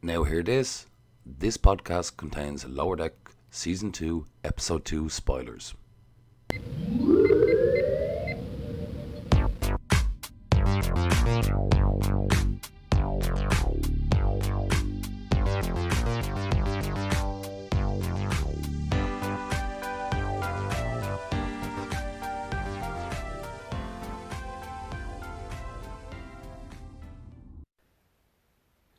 Now hear this. This podcast contains Lower Deck Season 2, Episode 2 spoilers.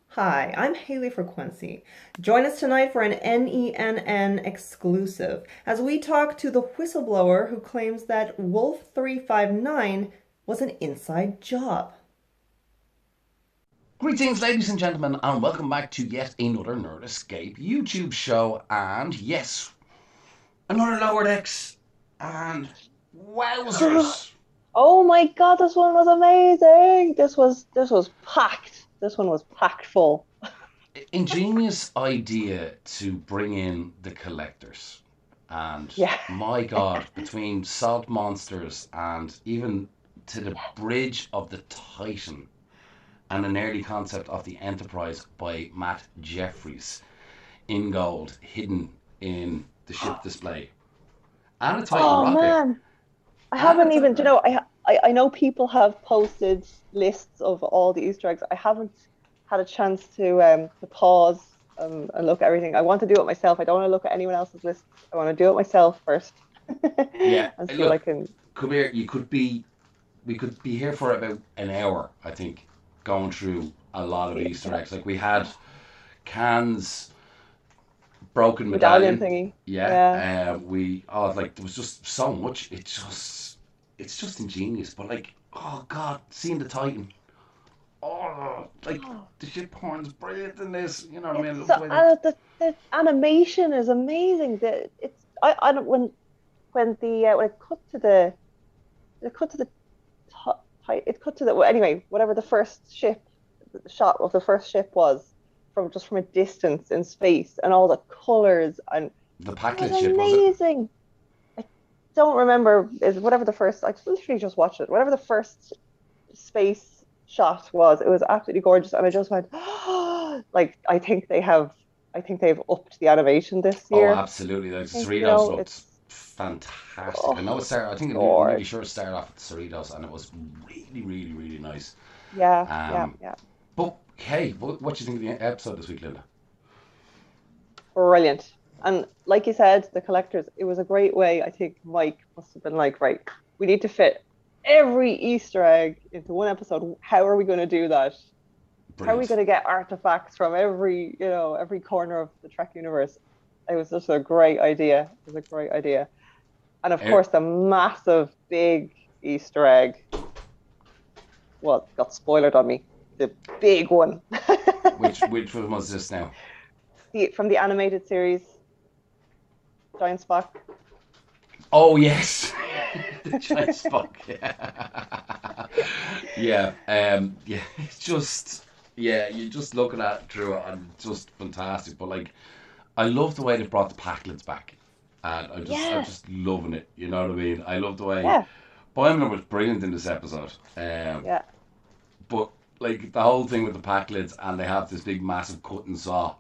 Hi, I'm Hayley for Quincy. Join us tonight for an NENN exclusive as we talk to the whistleblower who claims that Wolf 359 was an inside job. Greetings, ladies and gentlemen, and welcome back to yet another Nerd Escape YouTube show. And yes, another Lower Decks. And wowzers! Oh my god, this one was amazing. This was packed. This one was packed full. Ingenious idea to bring in the collectors. And Yeah. my god, between Salt Monsters and even to the Bridge of the Titan and an early concept of the Enterprise by Matt Jeffries in gold, hidden in the ship display. And a Titan rocket. Man. I haven't even, I know people have posted lists of all the Easter eggs. I haven't had a chance to pause and look at everything. I want to do it myself. I don't want to look at anyone else's lists. I want to do it myself first. Yeah. And see Look, what I can. Come here. We could be here for about an hour, I think, going through a lot of Easter eggs. Like we had Can's broken medallion thingy. Yeah. There was just so much. It's just ingenious. But like, oh god, seeing the Titan. Oh, like the ship horn's brilliant in this. You know what I mean? The animation is amazing. I don't when it cut to the anyway, whatever the first ship, the shot of the first ship was from a distance in space, and all the colors, and the it Packlet was ship, was it? amazing. I don't remember, is whatever the first, I literally just watched it, whatever the first space shot was, it was absolutely gorgeous, and I just went like I think they've upped the animation this Oh, year. absolutely. Like the I think, Cerritos looked it's fantastic. I know it started. I think I'm gorgeous. nearly sure it started off with Cerritos, and it was really, really, really nice. Yeah. But hey, what do you think of the episode this week, Linda? Brilliant. And like you said, the collectors, it was a great way. I think Mike must have been like, right, we need to fit every Easter egg into one episode. How are we going to do that? Brilliant. How are we going to get artifacts from every corner of the Trek universe? It was just a great idea. It was a great idea. And of course, the massive, big Easter egg. Well, it got spoiled on me. The big one. Which one was this now? From the animated series, Giant Spock. Oh yes, the giant Spock. Yeah. It's just you're just looking at it through it and just fantastic. But like, I love the way they brought the Packlets back, and I'm just loving it. You know what I mean? I love the way. Yeah. Boimler was brilliant in this episode. But like the whole thing with the Packlids, and they have this big massive cutting saw,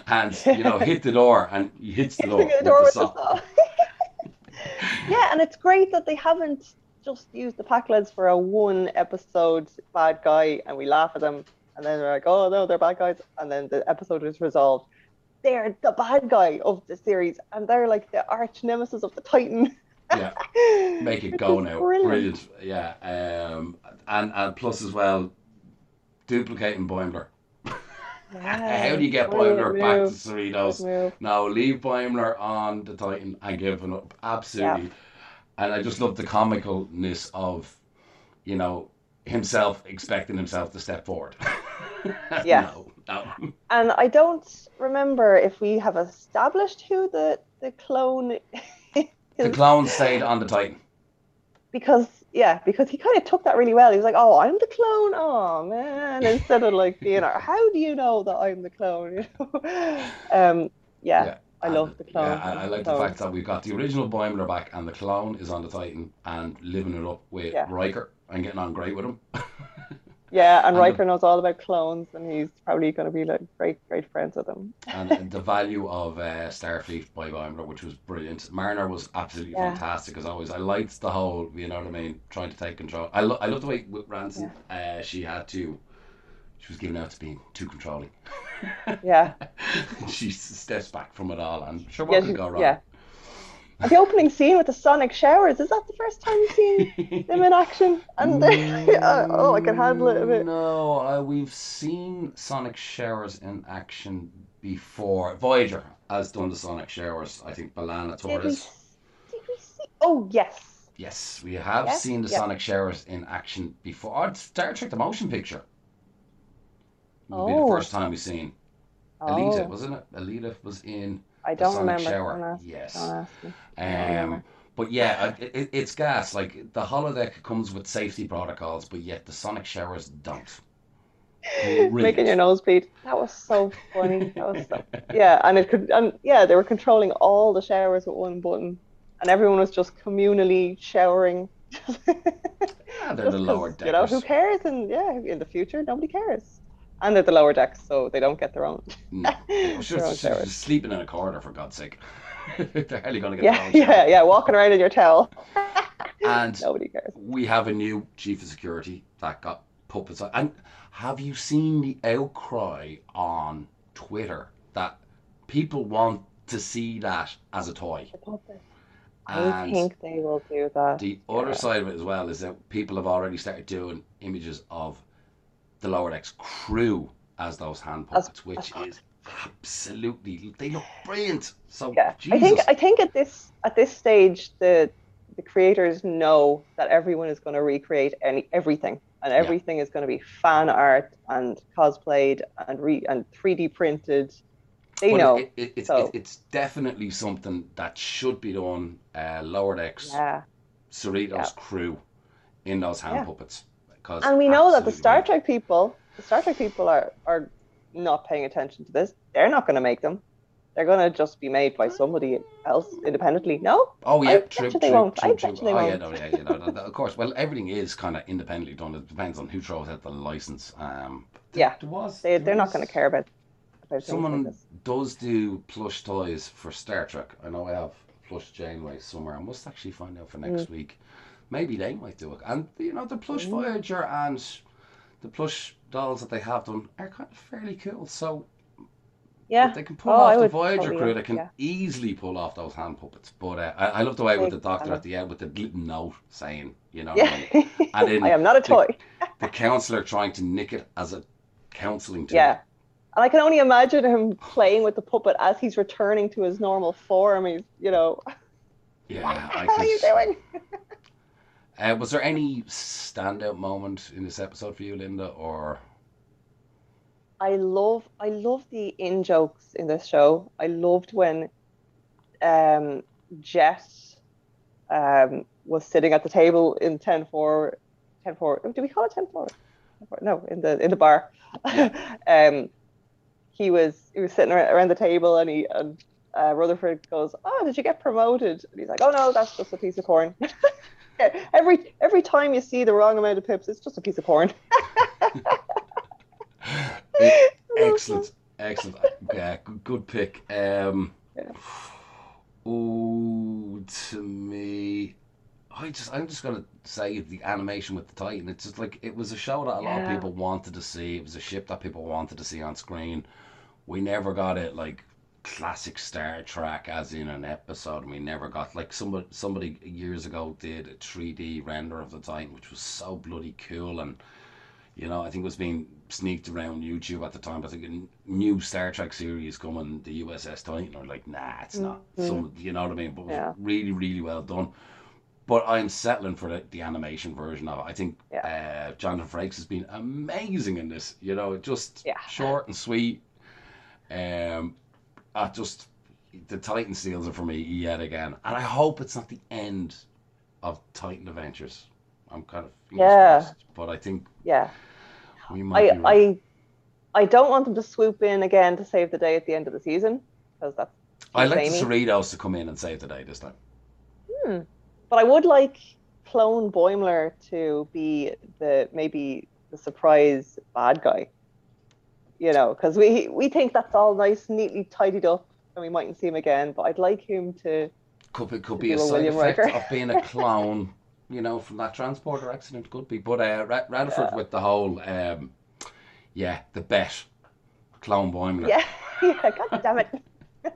and hit the door, and he hits the door with the saw. Yeah, and it's great that they haven't just used the Packlets for a one episode bad guy and we laugh at them, and then they're like, oh no, they're bad guys, and then the episode is resolved. They're the bad guy of the series, and they're like the arch nemesis of the Titan. Yeah, make it go now. Brilliant. Yeah, and plus as well, duplicating Boimler. Yeah, how do you get Boimler back to Cerritos? Cerritos? No, leave Boimler on the Titan and give him up. Absolutely. Yeah. And I just love the comicalness of, himself expecting himself to step forward. Yeah. No. And I don't remember if we have established who the clone is. The clone stayed on the Titan. Because he kind of took that really well. He was like, oh, I'm the clone. Oh, man. Instead of like being, how do you know that I'm the clone? I love the clone. Yeah, I like the fact that we've got the original Boimler back and the clone is on the Titan and living it up with Riker and getting on great with him. Yeah, and And the Riker knows all about clones, and he's probably going to be like great friends with them. and the value of Starfleet by Weimar, which was brilliant. Mariner was absolutely Yeah, fantastic as always. I liked the whole, you know what I mean, trying to take control. I love the way with yeah, Ranson, she was given out to being too controlling. yeah, She steps back from it all, and sure, what yeah, could go wrong? yeah. And the opening scene with the sonic showers, is that the first time you've seen them in action? And oh, I can handle it a bit. No, we've seen sonic showers in action before. Voyager has done the sonic showers. I think Balana Did we Torres. did we see? Oh, yes. Yes, we have Yes. seen the Yep. sonic showers in action before. Oh, Star Trek: The Motion Picture would be the Oh. first time we've seen. Alita, Oh. wasn't it? Alita was in I the don't sonic remember. shower. Don't Yes. ask me. I don't Um, remember. but yeah, it's gas. Like the holodeck comes with safety protocols, but yet the sonic showers don't. Making your Brilliant. nose bleed. That was so funny. That was so yeah, and it could and yeah, they were controlling all the showers with one button, and everyone was just communally showering. Ah, they're the Just lower because, who deckers. cares? And yeah, in the future, nobody cares. And they're the lower decks, so they don't get their own No, they were their own just showers. sleeping in a corner for God's sake. They're hardly going to get their Yeah, own shower. yeah, yeah. Walking around in your towel. And Nobody cares. we have a new chief of security that got puppets on. And have you seen the outcry on Twitter that people want to see that as a toy? The puppet. I And think they will do that. the other Yeah. side of it as well is that people have already started doing images of the Lower Decks crew as those hand puppets, As which is puppets. absolutely, they look brilliant. So, Yeah. Jesus. I think at this stage the creators know that everyone is going to recreate everything, and Yeah. everything is going to be fan art and cosplayed and 3D printed. They But know. So it's definitely something that should be done. Lower Decks, yeah, yeah, Cerritos crew in those hand yeah. puppets because And we know that absolutely brilliant. The Star Trek people are not paying attention to this. They're not going to make them. They're going to just be made by somebody else independently. No, Oh yeah, I true, bet you they true, won't. I true, bet true. you they Oh yeah, won't. no, yeah, you know, of course. Well, everything is kind of independently done. It depends on who throws out the license. Yeah, There they're not going to is care about things like someone this. does do plush toys for Star Trek. I know I have plush Janeway somewhere. I must actually find out for Mm. next week. Maybe they might do it. And you know, the plush Mm. Voyager and the plush dolls that they have done are kind of fairly cool. So if Yeah. they can pull Oh, I off the would Voyager totally. crew, they can Yeah. easily pull off those hand puppets. But I love the way with Big the doctor fan at of. the end with the little note saying, you know what I Yeah. mean, and I then am not a the toy. the counselor trying to nick it as a counselling tool. Yeah. And I can only imagine him playing with the puppet as he's returning to his normal form. He's, what Yeah, the I hell are could. you doing? Was there any standout moment in this episode for you, Linda? Or I love the in jokes in this show. I loved when um Jet was sitting at the table in 10-4, 10-4. Do we call it 10-4? No, in the bar. yeah, um he was sitting around the table, and Rutherford goes, "Oh, did you get promoted?" And he's like, "Oh no, that's just a piece of corn." Every time you see the wrong amount of pips, it's just a piece of corn. it, I love that. excellent, excellent. Yeah, good pick. Yeah. Oh, to me, I'm just gonna say the animation with the Titan. It's just like it was a show that a lot of Yeah. people wanted to see. It was a ship that people wanted to see on screen. We never got it like classic Star Trek as in an episode. We never got like somebody years ago did a 3D render of the Titan, which was so bloody cool. And you know, I think it was being sneaked around YouTube at the time. I think a new Star Trek series coming, the USS Titan. Or like, nah, it's not. Mhm. You know what I mean? But it was Yeah. really, really well done. But I'm settling for the animation version of it. I think Yeah. Jonathan Frakes has been amazing in this. You know, just Yeah. short and sweet. Um, I just the Titan steals it for me yet again, and I hope it's not the end of Titan Adventures. I'm kind of fingers Yeah. crossed, but I think Yeah. we might I be right. I I don't want them to swoop in again to save the day at the end of the season because that's I too like the samey. Cerritos to come in and save the day this time. Hmm. But I would like Clone Boimler to be the maybe the surprise bad guy. You know, because we think that's all nice, neatly tidied up, and we mightn't see him again. But I'd like him Could to be a do a side William effect Riker. of being a clone, from that transporter accident. Could be, but Rutherford Yeah, with the whole, the bet clone Boimler. yeah, yeah. God damn it. Yeah.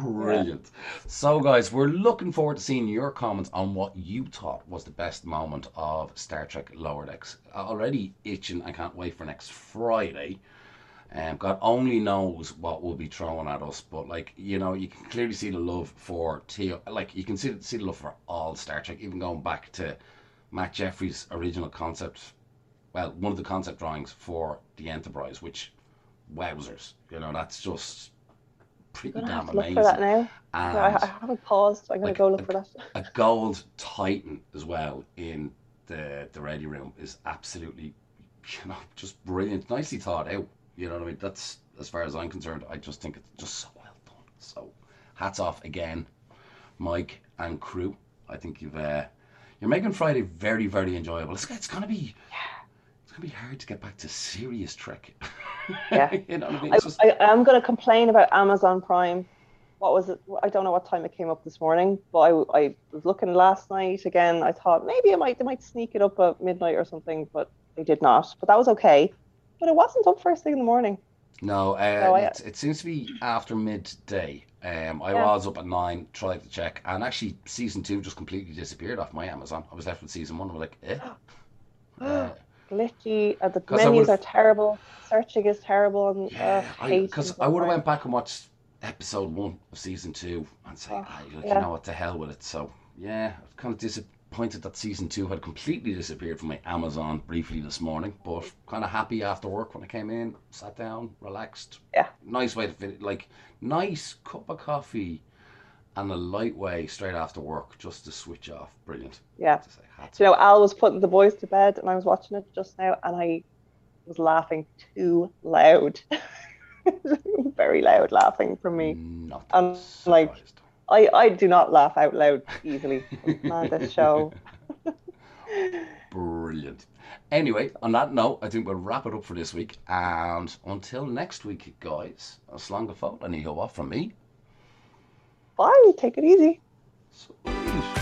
Brilliant. So, guys, we're looking forward to seeing your comments on what you thought was the best moment of Star Trek Lower Decks. Already itching. I can't wait for next Friday. God only knows what will be thrown at us, but you can clearly see the love for Teo. Like you can see the love for all Star Trek, even going back to Matt Jeffries' original concept. Well, one of the concept drawings for the Enterprise, which wowzers, that's just I'm pretty gonna have damn to look for that amazing. now. I And haven't paused. I'm gonna like go look for that. a gold Titan as well in the ready room is absolutely, just brilliant, nicely thought out. You know what I mean? That's as far as I'm concerned. I just think it's just so well done. So, hats off again, Mike and crew. I think you're making Friday very, very enjoyable. It's gonna be hard to get back to serious Trek. Yeah. You know what I mean? I, It's just I I'm gonna complain about Amazon Prime. What was it? I don't know what time it came up this morning, but I was looking last night again. I thought maybe they might sneak it up at midnight or something, but they did not. But that was okay. But it wasn't up first thing in the morning. no. So It seems to be after midday. I yeah. was up at 9, tried to check, and actually season 2 just completely disappeared off my Amazon. I was left with season 1. I was like, eh. Uh, Glitchy. The Because I would menus are have, terrible. Searching is terrible, and yeah, hate because I Amazon would have Prime. went back and watched episode 1 of season 2 and say, Oh, you yeah. know what, the hell with it. So yeah, I was kind of disappointed that season 2 had completely disappeared from my Amazon briefly this morning, but kind of happy after work when I came in, sat down, relaxed. Yeah. Nice way to finish, nice cup of coffee and a light way straight after work just to switch off. Brilliant. I Yeah. have to say, hats You know, off. Al was putting the boys to bed, and I was watching it just now, and I was laughing too loud. Very loud laughing from me. Not And like, surprised. I do not laugh out loud easily. But man, this show. Brilliant. Anyway, on that note, I think we'll wrap it up for this week. And until next week, guys, slán go fót, and you go off from me. Bye. Take it easy. Sweet.